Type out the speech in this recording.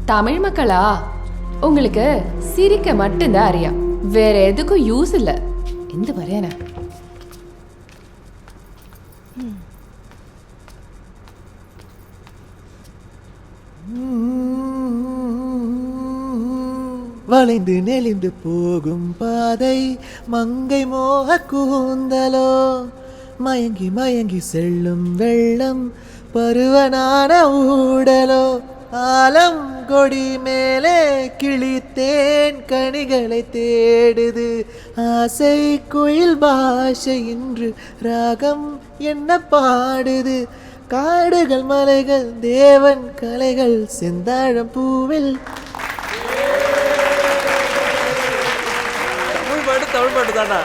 தமிழ் மக்களா, உங்களுக்கு சிரிக்க மட்டும்தான் அறியா, வேற எதுக்கும் யூஸ் இல்ல. இந்த வரையான வளைந்து நெளிந்து போகும் பாதை மங்கை மோக கூந்தலோ, மயங்கி மயங்கி செல்லும் வெள்ளம் பருவனான ஊடலோ, ஆலம் கொடி மேலே கிளித்தேன் கனிகளை தேடுது, ஆசை குயில் பாஷை இன்று ராகம் என்ன பாடுது, காடுகள் மலைகள் தேவன் கலைகள் செந்தாழம் பூவில். தமிழ் பாட்டு தானா?